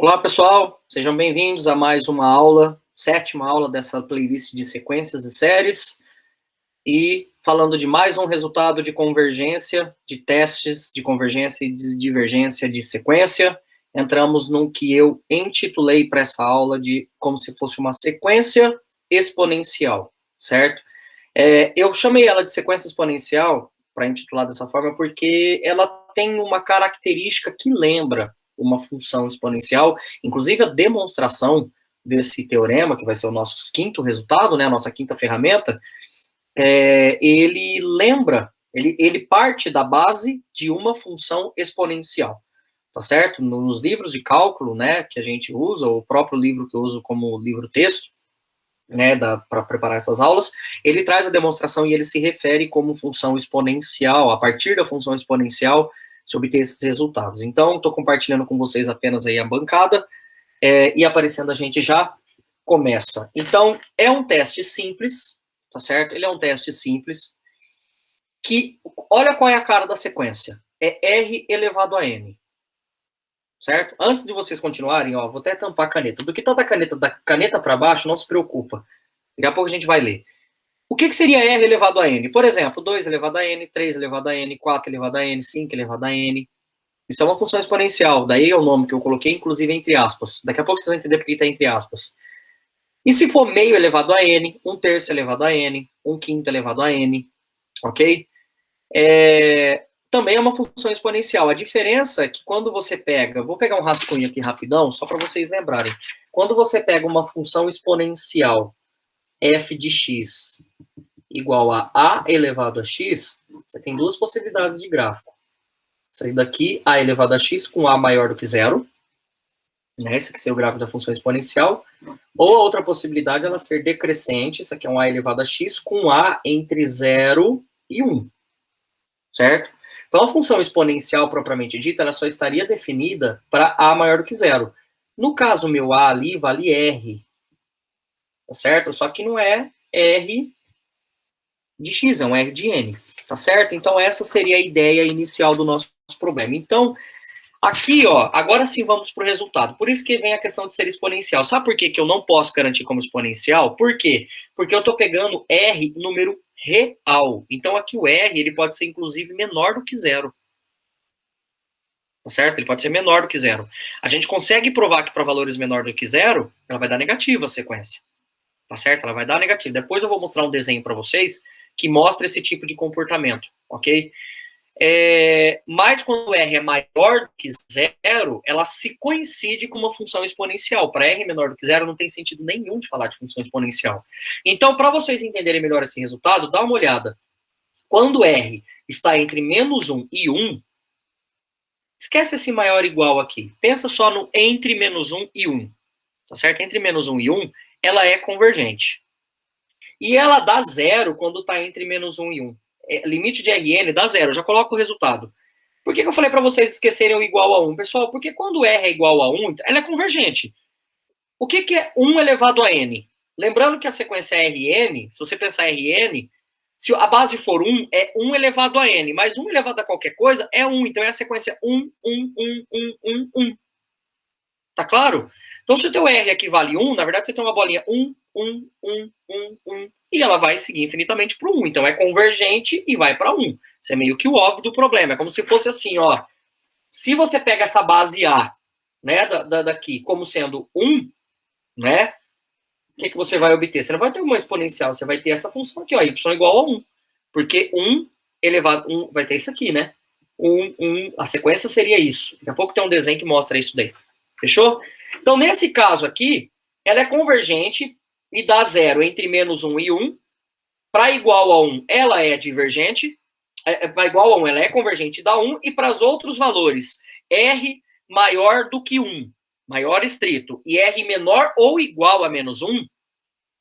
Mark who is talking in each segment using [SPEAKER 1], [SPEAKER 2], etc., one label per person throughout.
[SPEAKER 1] Olá, pessoal, sejam bem-vindos a mais uma aula, sétima aula dessa playlist de sequências e séries, e falando de mais um resultado de convergência, de testes de convergência e de divergência de sequência. Entramos num que eu intitulei para essa aula de como se fosse uma sequência exponencial, certo? Eu chamei ela de sequência exponencial, para intitular dessa forma, porque ela tem uma característica que lembra uma função exponencial, inclusive a demonstração desse teorema, que vai ser o nosso quinto resultado, né, a nossa quinta ferramenta, ele lembra, ele parte da base de uma função exponencial, tá certo? Nos livros de cálculo, né, que a gente usa, o próprio livro que eu uso como livro-texto, né, para preparar essas aulas, ele traz a demonstração e ele se refere como função exponencial, a partir da função exponencial, se obter esses resultados. Então, estou compartilhando com vocês apenas aí a bancada, e aparecendo a gente já começa. Então, é um teste simples, tá certo? Ele é um teste simples, que, olha qual é a cara da sequência, é R elevado a N, certo? Antes de vocês continuarem, ó, vou até tampar a caneta, do que tá da caneta para baixo, não se preocupa, daqui a pouco a gente vai ler. O que seria R elevado a N? Por exemplo, 2 elevado a N, 3 elevado a N, 4 elevado a N, 5 elevado a N. Isso é uma função exponencial, daí é o nome que eu coloquei, inclusive entre aspas. Daqui a pouco vocês vão entender por que está entre aspas. E se for meio elevado a N, 1/3 elevado a N, 1/5 elevado a N, ok? Também é uma função exponencial. A diferença é que quando você pega, vou pegar um rascunho aqui rapidão, só para vocês lembrarem. Quando você pega uma função exponencial f de x igual a elevado a x, você tem duas possibilidades de gráfico. Isso aí daqui, a elevado a x com a maior do que zero, né? Esse aqui seria o gráfico da função exponencial. Ou a outra possibilidade é ela ser decrescente, isso aqui é um a elevado a x com a entre 0 e 1, certo? Então, a função exponencial propriamente dita, ela só estaria definida para a maior do que zero. No caso, meu a ali vale r, tá certo? Só que não é r de x, é um r de n, tá certo? Então, essa seria a ideia inicial do nosso problema. Então, aqui, ó, agora sim vamos para o resultado. Por isso que vem a questão de ser exponencial. Sabe por que eu não posso garantir como exponencial? Por quê? Porque eu estou pegando r número real. Então, aqui o r, ele pode ser, inclusive, menor do que zero. Tá certo? Ele pode ser menor do que zero. A gente consegue provar que para valores menor do que zero, ela vai dar negativa a sequência. Tá certo? Ela vai dar negativa. Depois eu vou mostrar um desenho para vocês que mostra esse tipo de comportamento, ok? Mas quando R é maior do que zero, ela se coincide com uma função exponencial. Para R menor do que zero, não tem sentido nenhum de falar de função exponencial. Então, para vocês entenderem melhor esse resultado, dá uma olhada. Quando R está entre menos 1 e 1, esquece esse maior igual aqui. Pensa só no entre menos 1 e 1. Tá certo? Entre menos 1 e 1, ela é convergente. E ela dá zero quando está entre menos 1 e 1. Limite de Rn dá zero. Já coloco o resultado. Por que eu falei para vocês esquecerem o igual a 1? Pessoal, porque quando R é igual a 1, ela é convergente. O que é 1 elevado a n? Lembrando que a sequência é Rn, se você pensar Rn, se a base for 1, é 1 elevado a n. Mas 1 elevado a qualquer coisa é 1. Então é a sequência 1, 1, 1, 1, 1, 1. Tá claro? Então, se o teu R aqui vale 1, na verdade você tem uma bolinha 1, 1, 1, 1, 1, e ela vai seguir infinitamente para o 1. Então, é convergente e vai para 1. Isso é meio que o óbvio do problema. É como se fosse assim, ó. Se você pega essa base A, né, daqui, como sendo 1, né, o que você vai obter? Você não vai ter uma exponencial, você vai ter essa função aqui, ó, y igual a 1. Porque 1 elevado, 1, vai ter isso aqui, né? 1, a sequência seria isso. Daqui a pouco tem um desenho que mostra isso daí. Fechou? Então, nesse caso aqui, ela é convergente e dá zero entre menos 1 e 1. Para igual a 1, ela é divergente. Para igual a 1, ela é convergente e dá 1. E para os outros valores, R maior do que 1, maior estrito, e R menor ou igual a menos 1,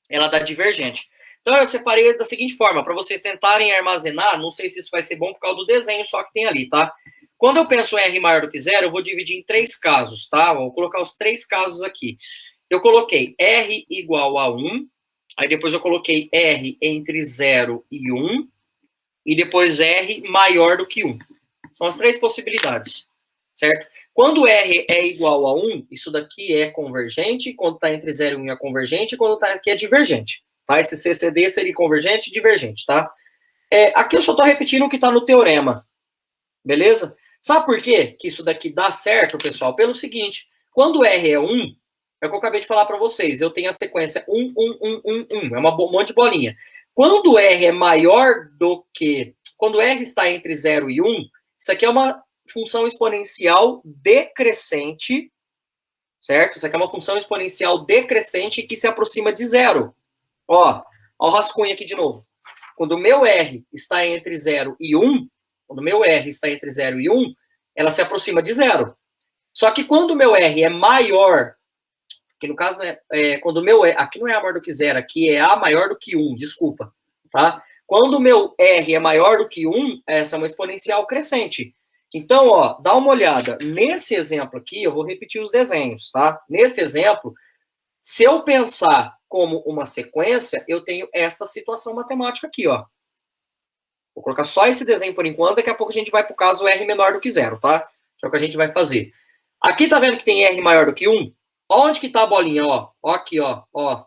[SPEAKER 1] ela dá divergente. Então, eu separei da seguinte forma, para vocês tentarem armazenar, não sei se isso vai ser bom por causa do desenho só que tem ali, tá? Quando eu penso em R maior do que zero, eu vou dividir em 3 casos, tá? Vou colocar os 3 casos aqui. Eu coloquei R igual a 1, aí depois eu coloquei R entre 0 e 1, e depois R maior do que 1. São as 3 possibilidades, certo? Quando R é igual a 1, isso daqui é convergente, quando está entre 0 e 1 é convergente, e quando está aqui é divergente. Tá? Esse CCD seria convergente e divergente, tá? Aqui eu só estou repetindo o que está no teorema, beleza? Sabe por quê que isso daqui dá certo, pessoal? Pelo seguinte, quando R é 1, é o que eu acabei de falar para vocês, eu tenho a sequência 1, 1, 1, 1, 1, é um monte de bolinha. Quando R é maior do que... Quando R está entre 0 e 1, isso aqui é uma função exponencial decrescente, certo? Isso aqui é uma função exponencial decrescente que se aproxima de zero. Ó o rascunho aqui de novo. Quando o meu R está entre 0 e 1, quando o meu R está entre 0 e 1, ela se aproxima de zero. Só que quando o meu R é maior, que no caso, né, quando o meu R, aqui não é A maior do que zero, aqui é A maior do que 1, desculpa, tá? Quando o meu R é maior do que 1, essa é uma exponencial crescente. Então, ó, dá uma olhada. Nesse exemplo aqui, eu vou repetir os desenhos, tá? Nesse exemplo, se eu pensar como uma sequência, eu tenho esta situação matemática aqui, ó. Vou colocar só esse desenho por enquanto, daqui a pouco a gente vai para o caso R menor do que zero, tá? Que é o que a gente vai fazer. Aqui tá vendo que tem R maior do que 1? Onde que tá a bolinha, ó? Ó aqui, ó.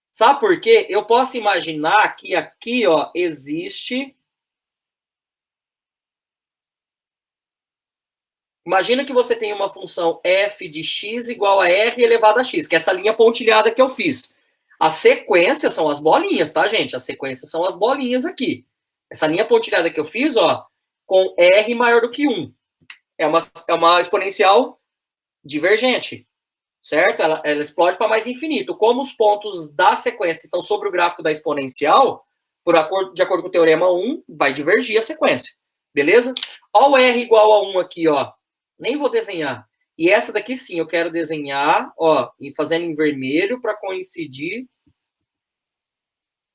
[SPEAKER 1] Sabe por quê? Eu posso imaginar que aqui, ó, existe... Imagina que você tem uma função f de x igual a r elevado a x, que é essa linha pontilhada que eu fiz. A sequência são as bolinhas, tá, gente? A sequência são as bolinhas aqui. Essa linha pontilhada que eu fiz, ó, com r maior do que 1. É uma exponencial divergente, certo? Ela explode para mais infinito. Como os pontos da sequência estão sobre o gráfico da exponencial, de acordo com o teorema 1, vai divergir a sequência. Beleza? Ó o r igual a 1 aqui, ó. Nem vou desenhar. E essa daqui sim, eu quero desenhar, ó, e fazendo em vermelho para coincidir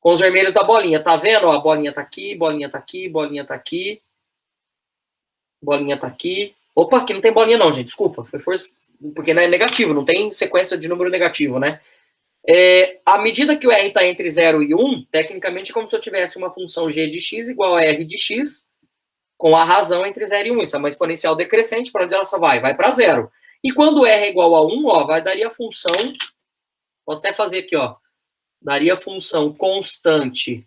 [SPEAKER 1] com os vermelhos da bolinha. Tá vendo? Ó, a bolinha tá aqui, bolinha tá aqui, bolinha tá aqui. Bolinha tá aqui. Opa, aqui não tem bolinha não, gente. Desculpa. Foi força, porque não é negativo, não tem sequência de número negativo, né? À medida que o r está entre 0 e 1, tecnicamente é como se eu tivesse uma função g de x igual a r de x, com a razão entre 0 e 1. Isso é uma exponencial decrescente. Para onde ela só vai? Vai para 0. E quando r é igual a 1, ó, daria a função... Posso até fazer aqui, ó. Daria a função constante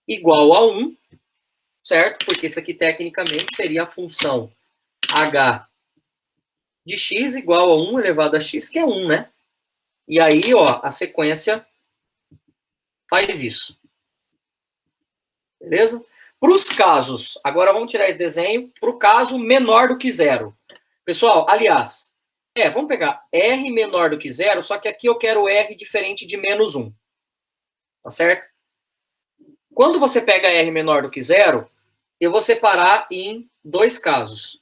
[SPEAKER 1] igual a 1, certo? Porque isso aqui, tecnicamente, seria a função h de x igual a 1 elevado a x, que é 1, né? E aí, ó, a sequência faz isso. Beleza? Para os casos, agora vamos tirar esse desenho, para o caso menor do que zero. Pessoal, aliás, vamos pegar R menor do que zero, só que aqui eu quero R diferente de menos 1. Tá certo? Quando você pega R menor do que zero, eu vou separar em dois casos,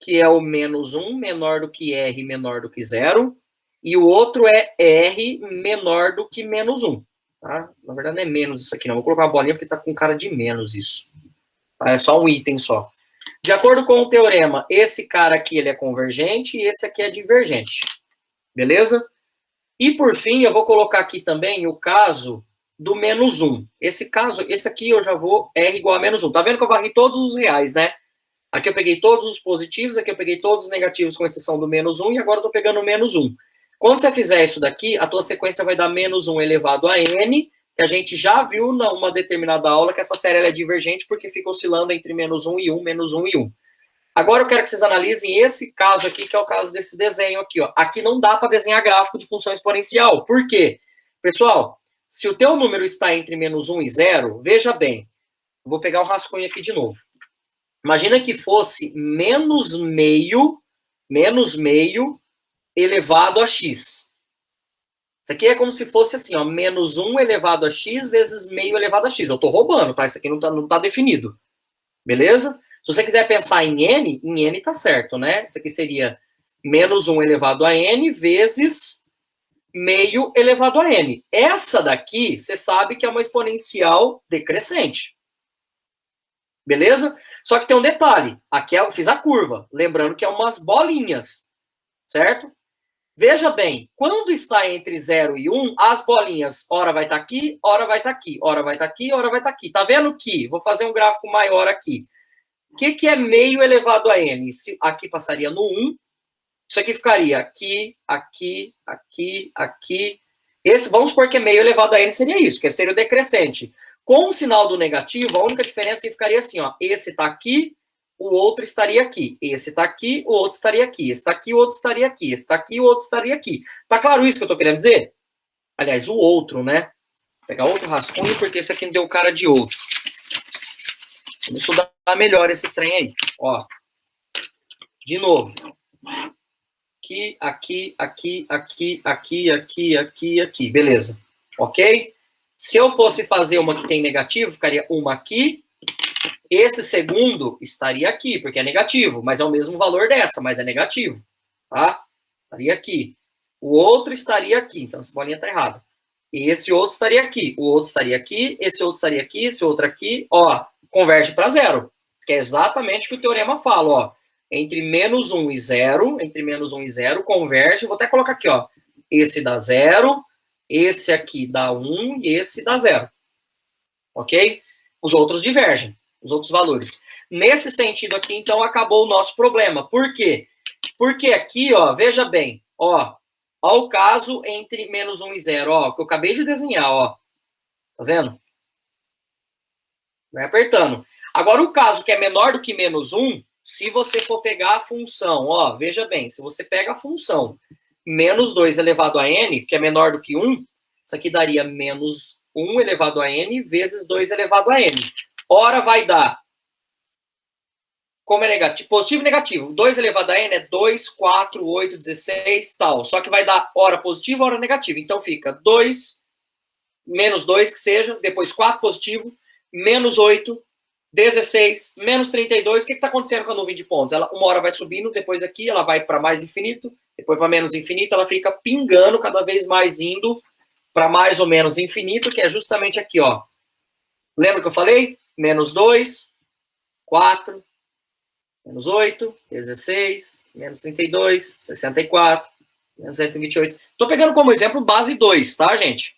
[SPEAKER 1] que é o menos 1 menor do que R menor do que zero, e o outro é R menor do que menos 1. Tá? Na verdade, não é menos isso aqui, não. Vou colocar uma bolinha porque está com cara de menos isso. É só um item só. De acordo com o teorema, esse cara aqui ele é convergente e esse aqui é divergente. Beleza? E, por fim, eu vou colocar aqui também o caso do menos 1. Esse aqui eu já vou R igual a menos 1. Tá vendo que eu varri todos os reais, né? Aqui eu peguei todos os positivos, aqui eu peguei todos os negativos, com exceção do menos 1, e agora eu tô pegando o menos 1. Quando você fizer isso daqui, a tua sequência vai dar menos 1 elevado a n, que a gente já viu numa determinada aula que essa série ela é divergente porque fica oscilando entre menos 1 e 1, menos 1 e 1. Agora eu quero que vocês analisem esse caso aqui, que é o caso desse desenho aqui, ó. Aqui não dá para desenhar gráfico de função exponencial. Por quê? Pessoal, se o teu número está entre menos 1 e 0, veja bem, vou pegar o rascunho aqui de novo. Imagina que fosse menos meio elevado a x. Isso aqui é como se fosse assim, ó, menos 1 elevado a x vezes meio elevado a x. Eu estou roubando, tá? Isso aqui não tá definido. Beleza? Se você quiser pensar em n tá certo, né? Isso aqui seria menos 1 elevado a n vezes meio elevado a n. Essa daqui, você sabe que é uma exponencial decrescente. Beleza? Só que tem um detalhe. Aqui eu fiz a curva. Lembrando que é umas bolinhas. Certo? Veja bem, quando está entre 0 e 1, as bolinhas, ora vai estar aqui, ora vai estar aqui, ora vai estar aqui, ora vai estar aqui. Tá vendo que? Vou fazer um gráfico maior aqui. O que é meio elevado a n? Aqui passaria no 1. Isso aqui ficaria aqui, aqui, aqui, aqui. Vamos supor que é meio elevado a n seria isso, que seria o decrescente. Com o sinal do negativo, a única diferença é que ficaria assim, ó. Esse está aqui, o outro estaria aqui. Esse está aqui, o outro estaria aqui. Esse está aqui, o outro estaria aqui. Esse está aqui, o outro estaria aqui. Tá claro isso que eu estou querendo dizer? Aliás, o outro, né? Vou pegar outro rascunho, porque esse aqui me deu cara de outro. Vamos estudar melhor esse trem aí. Ó. De novo. Aqui, aqui, aqui, aqui, aqui, aqui, aqui, aqui. Beleza. Ok? Se eu fosse fazer uma que tem negativo, ficaria uma aqui. Esse segundo estaria aqui, porque é negativo, mas é o mesmo valor dessa, mas é negativo. Tá? Estaria aqui. O outro estaria aqui, então essa bolinha está errada. E esse outro estaria aqui. O outro estaria aqui, esse outro estaria aqui, esse outro aqui. Ó, converte para zero. Que é exatamente o que o teorema fala, ó. Entre menos 1 e 0, entre menos 1 e 0, converge. Vou até colocar aqui, ó. Esse dá 0, esse aqui dá 1 e esse dá 0. Ok? Os outros divergem, os outros valores. Nesse sentido aqui, então, acabou o nosso problema. Por quê? Porque aqui, ó, veja bem, ó o caso entre menos 1 e 0, ó, que eu acabei de desenhar, ó. Tá vendo? Vai apertando. Agora, o caso que é menor do que menos 1, se você for pegar a função, ó, veja bem, se você pega a função menos 2 elevado a n, que é menor do que 1, isso aqui daria menos 1 elevado a n vezes 2 elevado a n. Ora, vai dar, como é negativo, positivo e negativo. 2 elevado a n é 2, 4, 8, 16, tal. Só que vai dar ora positivo, ora negativo. Então fica 2, menos 2 que seja, depois 4 positivo, menos 8, 16, menos 32. O que está acontecendo com a nuvem de pontos? Ela, uma hora vai subindo, depois aqui ela vai para mais infinito, depois para menos infinito, ela fica pingando cada vez mais, indo para mais ou menos infinito, que é justamente aqui, ó. Lembra que eu falei? Menos 2, 4, menos 8, 16, menos 32, 64, menos 128. Estou pegando como exemplo base 2, tá, gente?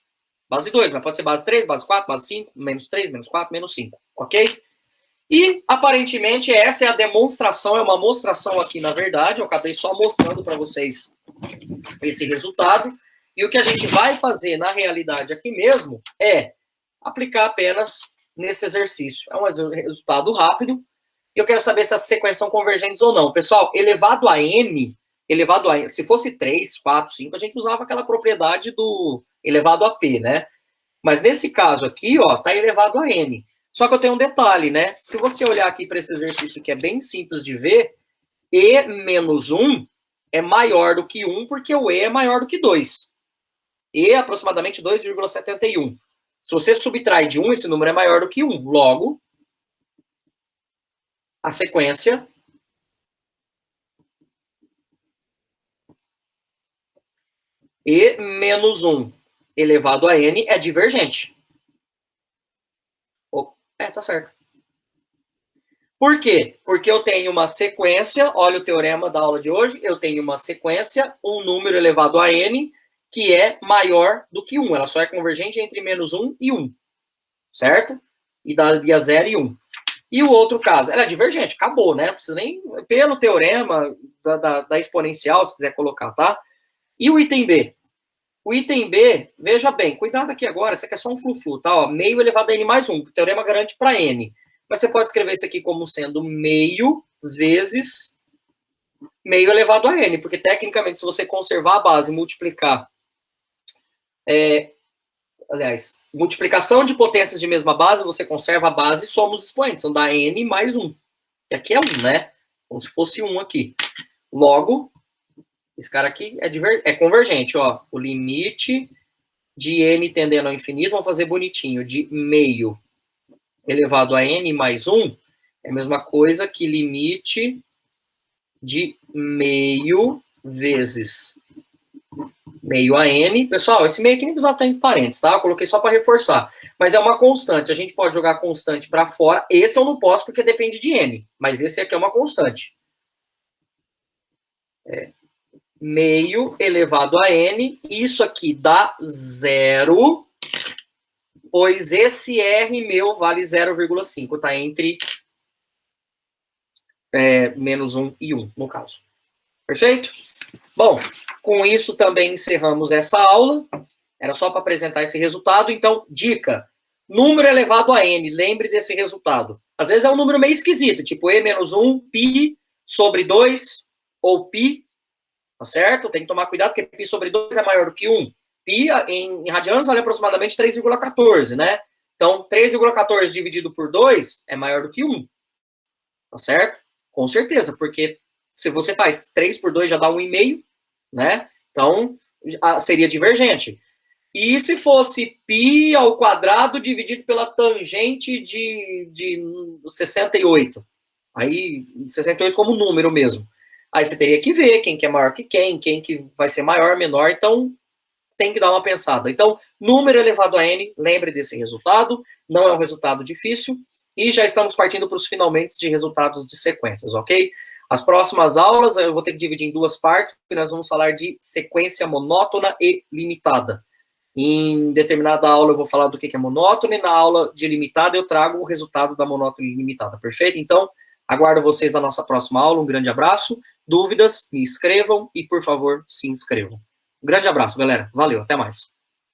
[SPEAKER 1] Base 2, mas pode ser base 3, base 4, base 5, menos 3, menos 4, menos 5, ok? E, aparentemente, essa é a demonstração, é uma mostração aqui, na verdade, eu acabei só mostrando para vocês esse resultado, e o que a gente vai fazer, na realidade, aqui mesmo, é aplicar apenas nesse exercício. É um resultado rápido, e eu quero saber se as sequências são convergentes ou não. Pessoal, elevado a n, se fosse 3, 4, 5, a gente usava aquela propriedade do elevado a p, né? Mas nesse caso aqui, ó, tá elevado a n. Só que eu tenho um detalhe, né? Se você olhar aqui para esse exercício que é bem simples de ver, e menos 1 é maior do que 1, porque o e é maior do que 2. E é aproximadamente 2,71. Se você subtrai de 1, esse número é maior do que 1. Logo, a sequência e menos 1 elevado a n é divergente. Tá certo. Por quê? Porque eu tenho uma sequência, olha o teorema da aula de hoje, eu tenho uma sequência, um número elevado a n, que é maior do que 1. Ela só é convergente entre menos 1 e 1. Certo? E daria 0 e 1. E o outro caso, ela é divergente, acabou, né? Não precisa nem, pelo teorema da exponencial, se quiser colocar, tá? E o item B? O item B, veja bem, cuidado aqui agora, isso aqui é só um flu-flu, tá? Ó, meio elevado a n mais 1, o teorema garante para n. Mas você pode escrever isso aqui como sendo meio vezes meio elevado a n, porque tecnicamente, se você conservar a base e multiplicar, multiplicação de potências de mesma base, você conserva a base e soma os expoentes, então dá n mais 1. E aqui é 1, né? Como se fosse 1 aqui. Logo, esse cara aqui é convergente, ó. O limite de n tendendo ao infinito, vamos fazer bonitinho, de meio elevado a n mais 1, é a mesma coisa que limite de meio vezes meio a n. Pessoal, esse meio aqui nem precisava estar em parênteses, tá? Eu coloquei só para reforçar. Mas é uma constante. A gente pode jogar constante para fora. Esse eu não posso porque depende de n. Mas esse aqui é uma constante. Meio elevado a n. Isso aqui dá 0, pois esse r meu vale 0,5. Tá entre menos 1 e 1, no caso. Perfeito? Bom, com isso também encerramos essa aula. Era só para apresentar esse resultado. Então, dica: número elevado a n, lembre desse resultado. Às vezes é um número meio esquisito, tipo e menos 1, pi sobre 2, ou pi, tá certo? Tem que tomar cuidado, porque pi sobre 2 é maior do que 1. Pi, em radianos, vale aproximadamente 3,14, né? Então, 3,14 dividido por 2 é maior do que 1. Tá certo? Com certeza, porque se você faz 3 por 2 já dá 1,5, né? Então, seria divergente. E se fosse π ao quadrado dividido pela tangente de 68? Aí, 68 como número mesmo. Aí você teria que ver quem que é maior que quem que vai ser maior, menor. Então, tem que dar uma pensada. Então, número elevado a n, lembre desse resultado. Não é um resultado difícil. E já estamos partindo para os finalmente de resultados de sequências, ok? As próximas aulas eu vou ter que dividir em duas partes, porque nós vamos falar de sequência monótona e limitada. Em determinada aula eu vou falar do que é monótono, e na aula de limitada eu trago o resultado da monótona e limitada, perfeito? Então, aguardo vocês na nossa próxima aula, um grande abraço. Dúvidas, me escrevam e, por favor, se inscrevam. Um grande abraço, galera. Valeu, até mais.